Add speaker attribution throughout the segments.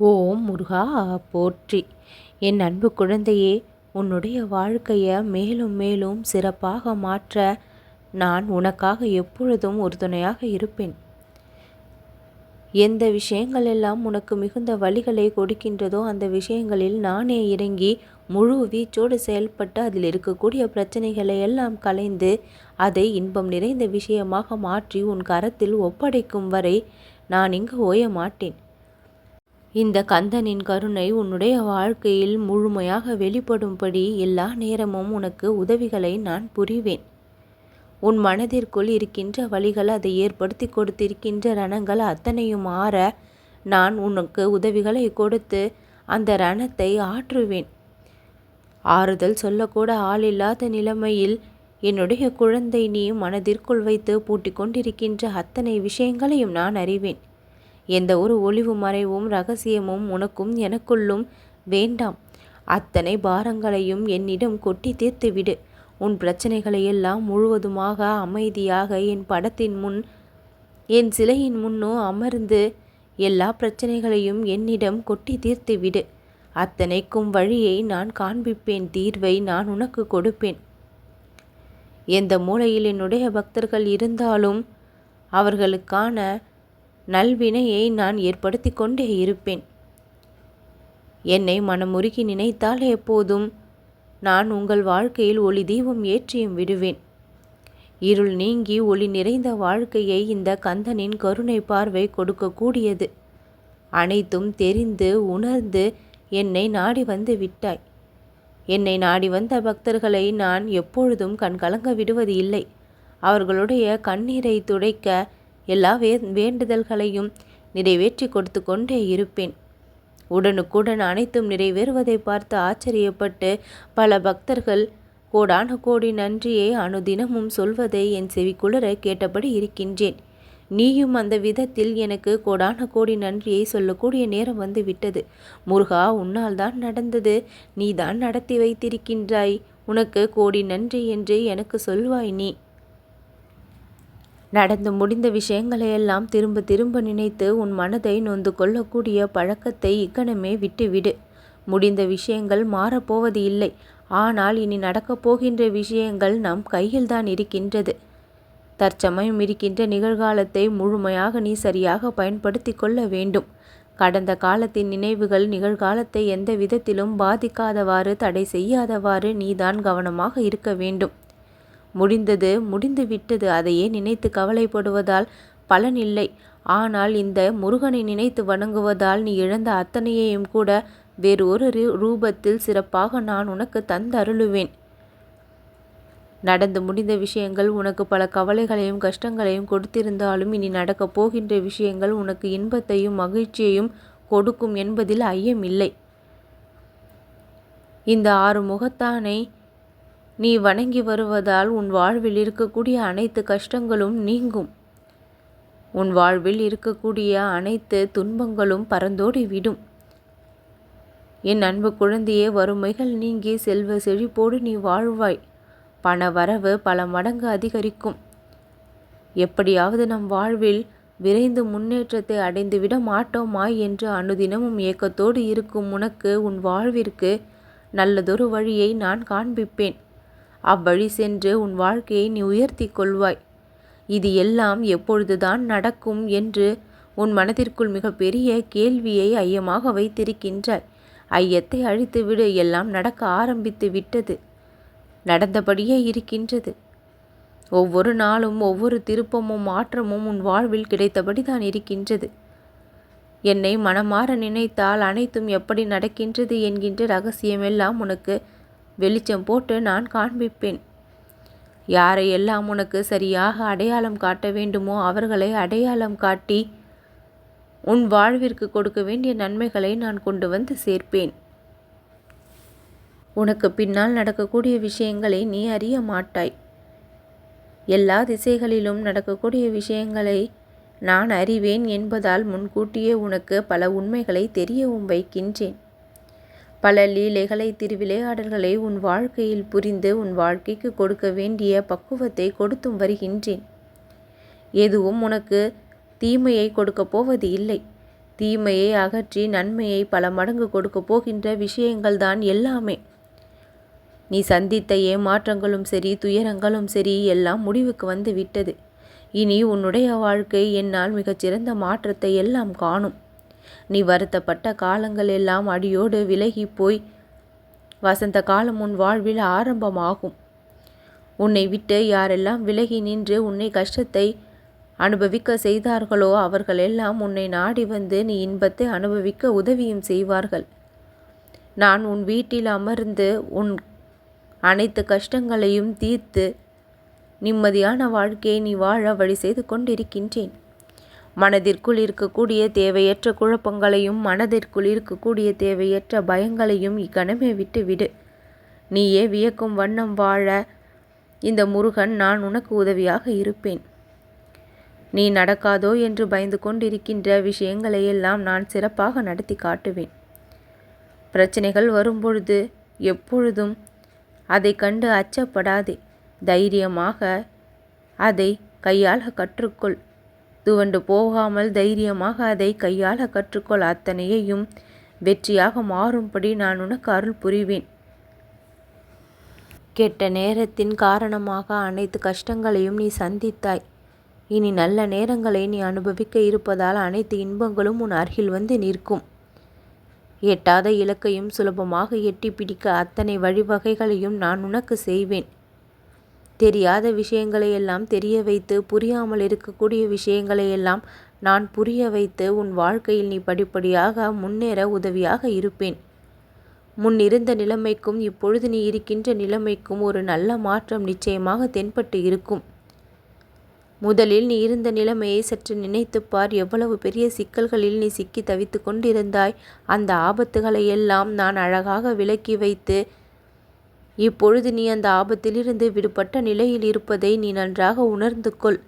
Speaker 1: ஓம் முருகா போற்றி. என் அன்பு குழந்தையே, உன்னுடைய வாழ்க்கையை மேலும் மேலும் சிறப்பாக மாற்ற நான் உனக்காக எப்பொழுதும் உறுதுணையாக இருப்பேன். எந்த விஷயங்கள் எல்லாம் உனக்கு மிகுந்த வழிகளை கொடுக்கின்றதோ அந்த விஷயங்களில் நானே இறங்கி முழு வீச்சோடு செயல்பட்டு அதில் இருக்கக்கூடிய பிரச்சனைகளை எல்லாம் களைந்து அதை இன்பம் நிறைந்த விஷயமாக மாற்றி உன் கரத்தில் ஒப்படைக்கும் வரை நான் இங்கு ஓய மாட்டேன். இந்த கந்தனின் கருணை உன்னுடைய வாழ்க்கையில் முழுமையாக வெளிப்படும்படி எல்லா நேரமும் உனக்கு உதவிகளை நான் புரிவேன். உன் மனதிற்குள் இருக்கின்ற வழிகள், அதை ஏற்படுத்தி கொடுத்திருக்கின்ற ரணங்கள் அத்தனையும் ஆற நான் உனக்கு உதவிகளை கொடுத்து அந்த ரணத்தை ஆற்றுவேன். ஆறுதல் சொல்லக்கூட ஆள் இல்லாத நிலைமையில் என்னுடைய குழந்தை நீ மனதிற்குள் வைத்து பூட்டி கொண்டிருக்கின்ற அத்தனை விஷயங்களையும் நான் அறிவேன். எந்த ஒரு ஒளிவு மறைவும் ரகசியமும் உனக்கும் எனக்குள்ளும் வேண்டாம். அத்தனை பாரங்களையும் என்னிடம் கொட்டி தீர்த்து விடு. உன் பிரச்சனைகளை எல்லாம் முழுவதுமாக அமைதியாக என் படத்தின் முன், என் சிலையின் முன்னோ அமர்ந்து எல்லா பிரச்சனைகளையும் என்னிடம் கொட்டி தீர்த்து விடு. அத்தனைக்கும் வழியை நான் காண்பிப்பேன், தீர்வை நான் உனக்கு கொடுப்பேன். எந்த மூலையில் என்னுடைய பக்தர்கள் இருந்தாலும் அவர்களுக்கான நல்வினையை நான் ஏற்படுத்தி கொண்டே இருப்பேன். என்னை மனமுருகி நினைத்தால் எப்போதும் நான் உங்கள் வாழ்க்கையில் ஒளி தீபம் ஏற்றியும் விடுவேன். இருள் நீங்கி ஒளி நிறைந்த வாழ்க்கையை இந்த கந்தனின் கருணை பார்வை கொடுக்கக்கூடியது. அனைத்தும் தெரிந்து உணர்ந்து என்னை நாடி வந்து விட்டாய். என்னை நாடி வந்த பக்தர்களை நான் எப்பொழுதும் கண்கலங்க விடுவது இல்லை. அவர்களுடைய கண்ணீரை துடைக்க எல்லா வேண்டுதல்களையும் நிறைவேற்றி கொடுத்து கொண்டே இருப்பேன். உடனுக்குடன் அனைத்தும் நிறைவேறுவதை பார்த்து ஆச்சரியப்பட்டு பல பக்தர்கள் கோடான கோடி நன்றியை அனுதினமும் சொல்வதை என் செவிக்குளிர கேட்டபடி இருக்கின்றேன். நீயும் அந்த விதத்தில் எனக்கு கோடான கோடி நன்றியை சொல்லக்கூடிய நேரம் வந்து விட்டது. முருகா, உன்னால் தான் நடந்தது, நீ தான் நடத்தி வைத்திருக்கின்றாய், உனக்கு கோடி நன்றி என்று எனக்கு சொல்வாய். நீ நடந்து முடிந்த விஷயங்களையெல்லாம் திரும்ப திரும்ப நினைத்து உன் மனதை நொந்து கொள்ளக்கூடிய பழக்கத்தை இக்கணமே விட்டுவிடு. முடிந்த விஷயங்கள் மாறப்போவது இல்லை. ஆனால் இனி நடக்கப் போகின்ற விஷயங்கள் நம் கையில்தான் இருக்கின்றது. தற்சமயம் இருக்கின்ற நிகழ்காலத்தை முழுமையாக நீ சரியாக பயன்படுத்தி கொள்ள வேண்டும். கடந்த காலத்தின் நினைவுகள் நிகழ்காலத்தை எந்த விதத்திலும் பாதிக்காதவாறு, தடை செய்யாதவாறு நீதான் கவனமாக இருக்க வேண்டும். முடிந்தது முடிந்து விட்டது, அதையே நினைத்து கவலைப்படுவதால் பலன் இல்லை. ஆனால் இந்த முருகனை நினைத்து வணங்குவதால் நீ இழந்த அத்தனையையும் கூட வேறு ஒரு ரூபத்தில் சிறப்பாக நான் உனக்கு தந்தருளுவேன். நடந்து முடிந்த விஷயங்கள் உனக்கு பல கவலைகளையும் கஷ்டங்களையும் கொடுத்திருந்தாலும் இனி நடக்கப் போகின்ற விஷயங்கள் உனக்கு இன்பத்தையும் மகிழ்ச்சியையும் கொடுக்கும் என்பதில் ஐயமில்லை. இந்த 6 முகத்தானை நீ வணங்கி வருவதால் உன் வாழ்வில் இருக்கக்கூடிய அனைத்து கஷ்டங்களும் நீங்கும். உன் வாழ்வில் இருக்கக்கூடிய அனைத்து துன்பங்களும் பறந்தோடி விடும். என் அன்பு குழந்தையே, வறுமைகள் நீங்கி செல்வ செழிப்போடு நீ வாழ்வாய். பண வரவு பல மடங்கு அதிகரிக்கும். எப்படியாவது நம் வாழ்வில் விரைந்து முன்னேற்றத்தை அடைந்துவிட மாட்டோமா என்று அனுதினமும் ஏக்கத்தோடு இருக்கும் உனக்கு உன் வாழ்விற்கு நல்லதொரு வழியை நான் காண்பிப்பேன். அவ்வழி சென்று உன் வாழ்க்கையை நீ உயர்த்தி கொள்வாய். இது எல்லாம் எப்பொழுதுதான் நடக்கும் என்று உன் மனதிற்குள் மிகப்பெரிய கேள்வியை ஐயமாக வைத்திருக்கின்றாய். ஐயத்தை அழித்துவிடு. எல்லாம் நடக்க ஆரம்பித்து விட்டது. நடந்தபடியே இருக்கின்றது. ஒவ்வொரு நாளும் ஒவ்வொரு திருப்பமும் மாற்றமும் உன் வாழ்வில் கிடைத்தபடிதான் இருக்கின்றது. என்னை மனமாற நினைத்தால் அனைத்தும் எப்படி நடக்கின்றது என்கின்ற ரகசியமெல்லாம் உனக்கு வெளிச்சம் போட்டு நான் காண்பிப்பேன். யாரையெல்லாம் உனக்கு சரியாக அடையாளம் காட்ட வேண்டுமோ அவர்களை அடையாளம் காட்டி உன் வாழ்விற்கு கொடுக்க வேண்டிய நன்மைகளை நான் கொண்டு வந்து சேர்ப்பேன். உனக்கு பின்னால் நடக்கக்கூடிய விஷயங்களை நீ அறிய மாட்டாய். எல்லா திசைகளிலும் நடக்கக்கூடிய விஷயங்களை நான் அறிவேன் என்பதால் முன்கூட்டியே உனக்கு பல உண்மைகளை தெரியவும் வைக்கின்றேன். பல லீலைகளை, திருவிளையாடல்களை உன் வாழ்க்கையில் புரிந்து உன் வாழ்க்கைக்கு கொடுக்க வேண்டிய பக்குவத்தை கொடுத்தும் வருகின்றேன். எதுவும் உனக்கு தீமையை கொடுக்க போவது இல்லை. தீமையை அகற்றி நன்மையை பல மடங்கு கொடுக்க போகின்ற விஷயங்கள்தான் எல்லாமே. நீ சந்தித்த ஏமாற்றங்களும் சரி, துயரங்களும் சரி, எல்லாம் முடிவுக்கு வந்து விட்டது. இனி உன்னுடைய வாழ்க்கை என்னால் மிகச்சிறந்த மாற்றத்தை எல்லாம் காணும். நீ வருத்தப்பட்ட காலங்கள் எல்லாம் அடியோடு விலகி போய் வசந்த காலம் உன் வாழ்வில் ஆரம்பமாகும். உன்னை விட்டு யாரெல்லாம் விலகி நின்று உன்னை கஷ்டத்தை அனுபவிக்க செய்தார்களோ அவர்களெல்லாம் உன்னை நாடி வந்து நீ இன்பத்தை அனுபவிக்க உதவியும் செய்வார்கள். நான் உன் வீட்டில் அமர்ந்து உன் அனைத்து கஷ்டங்களையும் தீர்த்து நிம்மதியான வாழ்க்கையை நீ வாழ வழி செய்து கொண்டிருக்கின்றேன். மனதிற்குள் இருக்கக்கூடிய தேவையற்ற குழப்பங்களையும் மனதிற்குள் இருக்கக்கூடிய தேவையற்ற பயங்களையும் இக்கணமே விட்டுவிடு. நீயே வியக்கும் வண்ணம் வாழ இந்த முருகன் நான் உனக்கு உதவியாக இருப்பேன். நீ நடக்காதோ என்று பயந்து கொண்டிருக்கின்ற விஷயங்களையெல்லாம் நான் சிறப்பாக நடத்தி காட்டுவேன். பிரச்சனைகள் வரும்பொழுது எப்பொழுதும் அதை கண்டு அச்சப்படாதே. தைரியமாக அதை கையாள கற்றுக்கொள். துவண்டு போகாமல் தைரியமாக அதை கையாள கற்றுக்கொள். அத்தனையையும் வெற்றியாக மாறும்படி நான் உனக்கு அருள் புரிவேன். கெட்ட நேரத்தின் காரணமாக அனைத்து கஷ்டங்களையும் நீ சந்தித்தாய். இனி நல்ல நேரங்களை நீ அனுபவிக்க இருப்பதால் அனைத்து இன்பங்களும் உன் அருகில் வந்து நிற்கும். எட்டாத இலக்கையும் சுலபமாக எட்டி பிடிக்க அத்தனை வழிவகைகளையும் நான் உனக்கு செய்வேன். தெரியாத விஷயங்களையெல்லாம் தெரிய வைத்து, புரியாமல் இருக்கக்கூடிய விஷயங்களையெல்லாம் நான் புரிய வைத்து உன் வாழ்க்கையில் நீ படிப்படியாக முன்னேற உதவியாக இருப்பேன். முன்னிருந்த நிலைமைக்கும் இப்பொழுது நீ இருக்கின்ற நிலைமைக்கும் ஒரு நல்ல மாற்றம் நிச்சயமாக தென்பட்டு இருக்கும். முதலில் நீ இருந்த நிலைமையை சற்று நினைத்துப்பார். எவ்வளவு பெரிய சிக்கல்களில் நீ சிக்கி தவித்து கொண்டிருந்தாய். அந்த ஆபத்துகளை எல்லாம் நான் அழகாக விலக்கி வைத்து இப்பொழுது நீ அந்த ஆபத்திலிருந்து விடுபட்ட நிலையில் இருப்பதை நீ நன்றாக உணர்ந்து கொள்.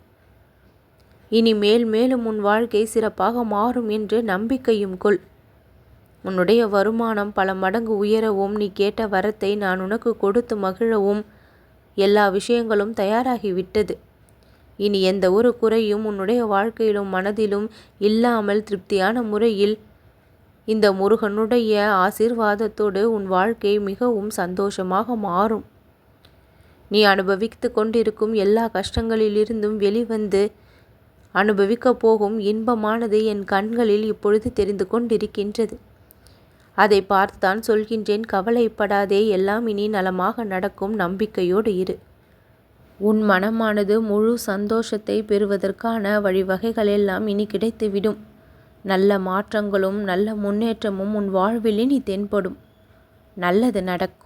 Speaker 1: இனி மேலும் உன் வாழ்க்கை சிறப்பாக மாறும் என்று நம்பிக்கையும் கொள். உன்னுடைய வருமானம் பல மடங்கு உயரவும், நீ கேட்ட வரத்தை நான் உனக்கு கொடுத்து மகிழவும் எல்லா விஷயங்களும் தயாராகிவிட்டது. இனி எந்த ஒரு குறையும் உன்னுடைய வாழ்க்கையிலும் மனதிலும் இல்லாமல் திருப்தியான முறையில் இந்த முருகனுடைய ஆசீர்வாதத்தோடு உன் வாழ்க்கை மிகவும் சந்தோஷமாக மாறும். நீ அனுபவித்து கொண்டிருக்கும் எல்லா கஷ்டங்களிலிருந்தும் வெளிவந்து அனுபவிக்கப் போகும் இன்பமானது என் கண்களில் இப்பொழுது தெரிந்து கொண்டிருக்கின்றது. அதை பார்த்துதான் சொல்கின்றேன், கவலைப்படாதே, எல்லாம் இனி நலமாக நடக்கும், நம்பிக்கையோடு இரு. உன் மனமானது முழு சந்தோஷத்தை பெறுவதற்கான வழிவகைகள் எல்லாம் இனி கிடைத்துவிடும். நல்ல மாற்றங்களும் நல்ல முன்னேற்றமும் உன் வாழ்வில் இனி தென்படும். நல்லது நடக்கும்.